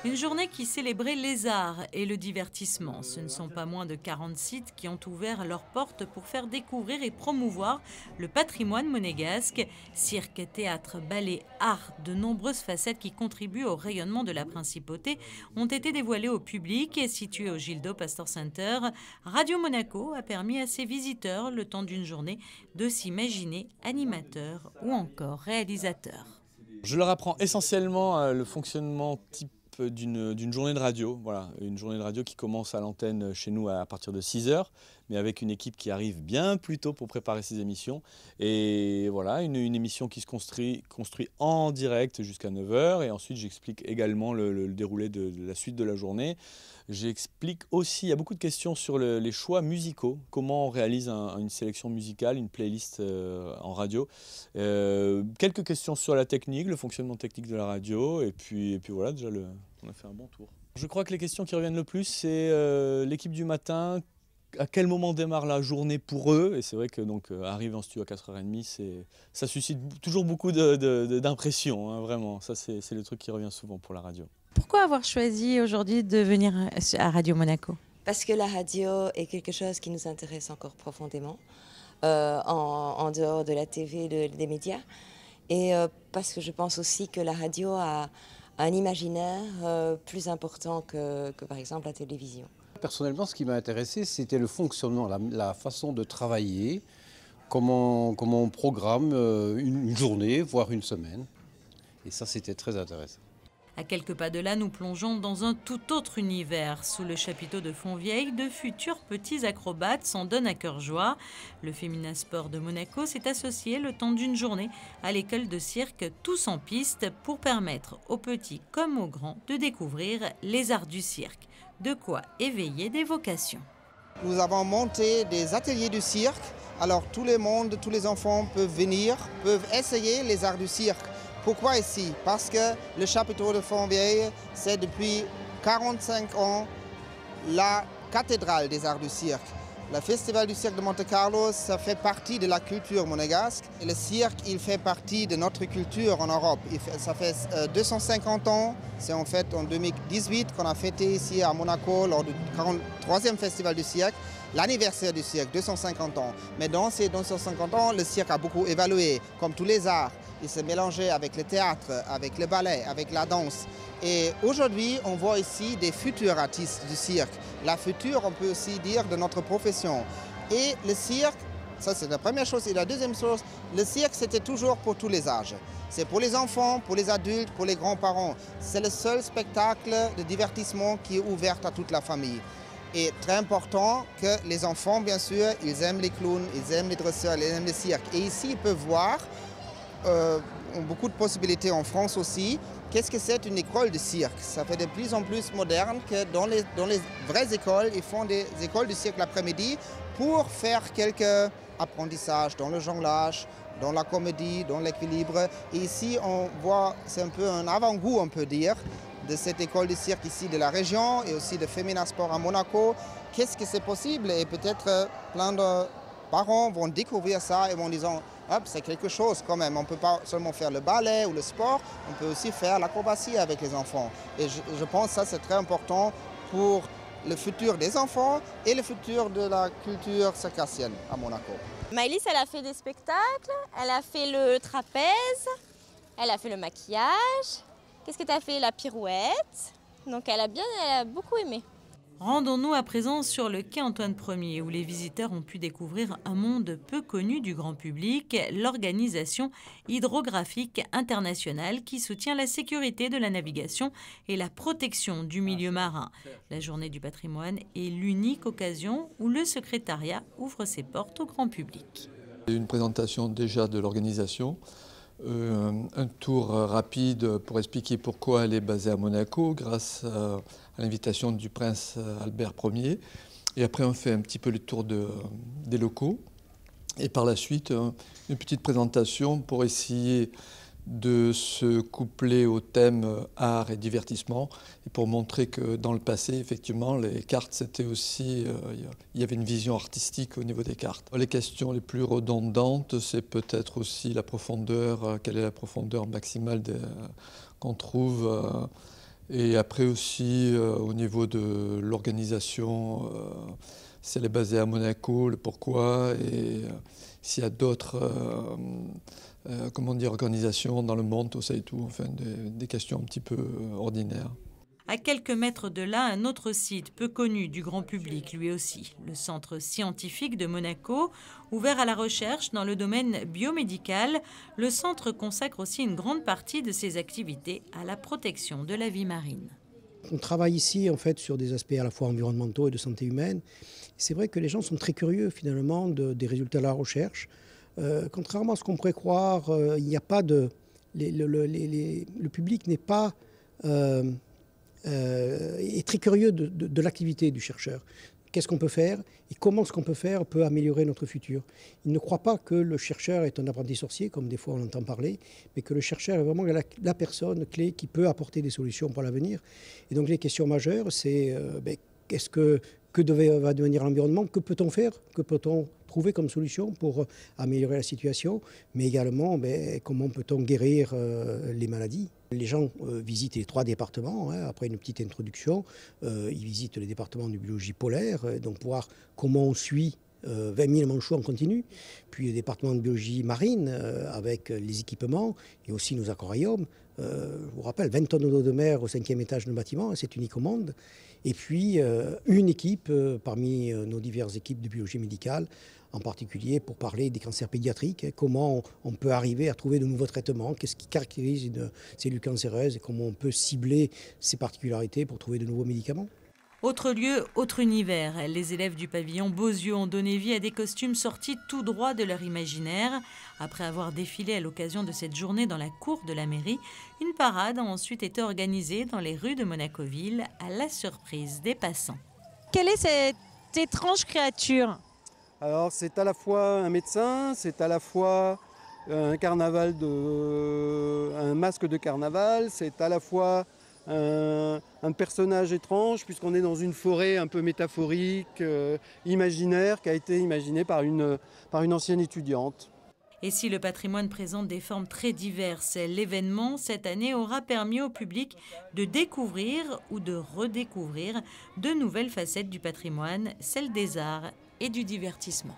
Une journée qui célébrait les arts et le divertissement. Ce ne sont pas moins de 40 sites qui ont ouvert leurs portes pour faire découvrir et promouvoir le patrimoine monégasque. Cirque, théâtre, ballet, art, de nombreuses facettes qui contribuent au rayonnement de la principauté ont été dévoilées au public. Situé au Gildo Pastor Center, Radio Monaco a permis à ses visiteurs, le temps d'une journée, de s'imaginer animateurs ou encore réalisateurs. Je leur apprends essentiellement le fonctionnement type d'une journée de radio. Voilà, une journée de radio qui commence à l'antenne chez nous à partir de 6 heures, mais avec une équipe qui arrive bien plus tôt pour préparer ces émissions. Et voilà, une émission qui se construit en direct jusqu'à 9 heures. Et ensuite, j'explique également le déroulé de la suite de la journée. J'explique aussi, il y a beaucoup de questions sur les choix musicaux, comment on réalise une sélection musicale, une playlist en radio. Quelques questions sur la technique, le fonctionnement technique de la radio, et puis voilà, déjà on a fait un bon tour. Je crois que les questions qui reviennent le plus, c'est l'équipe du matin, à quel moment démarre la journée pour eux, et c'est vrai que donc arriver en studio à 4h30, ça suscite toujours beaucoup d'impressions, hein, vraiment. Ça, c'est le truc qui revient souvent pour la radio. Pourquoi avoir choisi aujourd'hui de venir à Radio Monaco? Parce que la radio est quelque chose qui nous intéresse encore profondément, en dehors de la TV et des médias. Et parce que je pense aussi que la radio a un imaginaire plus important que par exemple la télévision. Personnellement, ce qui m'a intéressé, c'était le fonctionnement, la façon de travailler, comment on programme une journée, voire une semaine. Et ça, c'était très intéressant. À quelques pas de là, nous plongeons dans un tout autre univers. Sous le chapiteau de Fontvieille, de futurs petits acrobates s'en donnent à cœur joie. Le Femina Sport de Monaco s'est associé le temps d'une journée à l'école de cirque Tous en piste pour permettre aux petits comme aux grands de découvrir les arts du cirque. De quoi éveiller des vocations. Nous avons monté des ateliers du cirque. Alors tout le monde, tous les enfants peuvent venir, peuvent essayer les arts du cirque. Pourquoi ici? Parce que le chapiteau de Fontvieille, c'est depuis 45 ans la cathédrale des arts du cirque. Le Festival du cirque de Monte-Carlo, ça fait partie de la culture monégasque. Et le cirque, il fait partie de notre culture en Europe. Ça fait 250 ans, c'est en fait en 2018 qu'on a fêté ici à Monaco lors du 43e Festival du cirque. L'anniversaire du cirque, 250 ans. Mais dans ces 250 ans, le cirque a beaucoup évolué, comme tous les arts. Il s'est mélangé avec le théâtre, avec le ballet, avec la danse. Et aujourd'hui, on voit ici des futurs artistes du cirque. La future, on peut aussi dire, de notre profession. Et le cirque, ça c'est la première chose. Et la deuxième chose, le cirque, c'était toujours pour tous les âges. C'est pour les enfants, pour les adultes, pour les grands-parents. C'est le seul spectacle de divertissement qui est ouvert à toute la famille. Et très important que les enfants, bien sûr, ils aiment les clowns, ils aiment les dresseurs, ils aiment le cirque. Et ici, ils peuvent voir beaucoup de possibilités en France aussi. Qu'est-ce que c'est une école de cirque? Ça fait de plus en plus moderne que dans les vraies écoles, ils font des écoles de cirque l'après-midi pour faire quelques apprentissages dans le jonglage, dans la comédie, dans l'équilibre. Et ici, on voit, c'est un peu un avant-goût, on peut dire, de cette école de cirque ici de la région et aussi de Femina Sport à Monaco. Qu'est-ce que c'est possible? Et peut-être plein de parents vont découvrir ça et vont dire hop, c'est quelque chose quand même. On ne peut pas seulement faire le ballet ou le sport, on peut aussi faire l'acrobatie avec les enfants. Et je pense que ça c'est très important pour le futur des enfants et le futur de la culture circassienne à Monaco. Maëlys, elle a fait des spectacles, elle a fait le trapèze, elle a fait le maquillage. Qu'est-ce que tu as fait? La pirouette. Donc elle a beaucoup aimé. Rendons-nous à présent sur le quai Antoine Ier où les visiteurs ont pu découvrir un monde peu connu du grand public, l'Organisation hydrographique internationale qui soutient la sécurité de la navigation et la protection du milieu marin. La journée du patrimoine est l'unique occasion où le secrétariat ouvre ses portes au grand public. Une présentation déjà de l'organisation. Un tour rapide pour expliquer pourquoi elle est basée à Monaco grâce à l'invitation du prince Albert Ier. Et après on fait un petit peu le tour des locaux. Et par la suite une petite présentation pour essayer de se coupler au thème art et divertissement et pour montrer que dans le passé, effectivement, les cartes, c'était aussi, il y avait une vision artistique au niveau des cartes. Les questions les plus redondantes, c'est peut-être aussi la profondeur, quelle est la profondeur maximale qu'on trouve Et après aussi, au niveau de l'organisation, si elle est basée à Monaco, le pourquoi, et s'il y a d'autres organisations dans le monde, tout ça et tout, enfin des questions un petit peu ordinaires. À quelques mètres de là, un autre site peu connu du grand public, lui aussi, le Centre scientifique de Monaco. Ouvert à la recherche dans le domaine biomédical, le centre consacre aussi une grande partie de ses activités à la protection de la vie marine. On travaille ici en fait sur des aspects à la fois environnementaux et de santé humaine. C'est vrai que les gens sont très curieux finalement des résultats de la recherche. Contrairement à ce qu'on pourrait croire, il n'y a pas de... le public n'est pas... est très curieux de l'activité du chercheur. Qu'est-ce qu'on peut faire et comment ce qu'on peut faire peut améliorer notre futur. Il ne croit pas que le chercheur est un apprenti sorcier, comme des fois on entend parler, mais que le chercheur est vraiment la personne clé qui peut apporter des solutions pour l'avenir. Et donc les questions majeures, c'est que va devenir l'environnement, que peut-on faire, que peut-on trouver comme solution pour améliorer la situation, mais également comment peut-on guérir les maladies. Les gens visitent les 3 départements, après une petite introduction, ils visitent les départements de biologie polaire, donc voir comment on suit 20 000 manchots en continu, puis le département de biologie marine avec les équipements et aussi nos aquariums. Je vous rappelle, 20 tonnes d'eau de mer au 5e étage de bâtiment, c'est unique au monde. Et puis une équipe parmi nos diverses équipes de biologie médicale, en particulier pour parler des cancers pédiatriques, comment on peut arriver à trouver de nouveaux traitements, qu'est-ce qui caractérise une cellule cancéreuse et comment on peut cibler ses particularités pour trouver de nouveaux médicaments. Autre lieu, autre univers. Les élèves du pavillon Beauzieux ont donné vie à des costumes sortis tout droit de leur imaginaire. Après avoir défilé à l'occasion de cette journée dans la cour de la mairie, une parade a ensuite été organisée dans les rues de Monaco-Ville à la surprise des passants. Quelle est cette étrange créature ? Alors c'est à la fois un médecin, c'est à la fois un masque de carnaval, c'est à la fois un personnage étrange puisqu'on est dans une forêt un peu métaphorique, imaginaire, qui a été imaginée par une ancienne étudiante. Et si le patrimoine présente des formes très diverses, l'événement cette année aura permis au public de découvrir ou de redécouvrir de nouvelles facettes du patrimoine, celles des arts et du divertissement.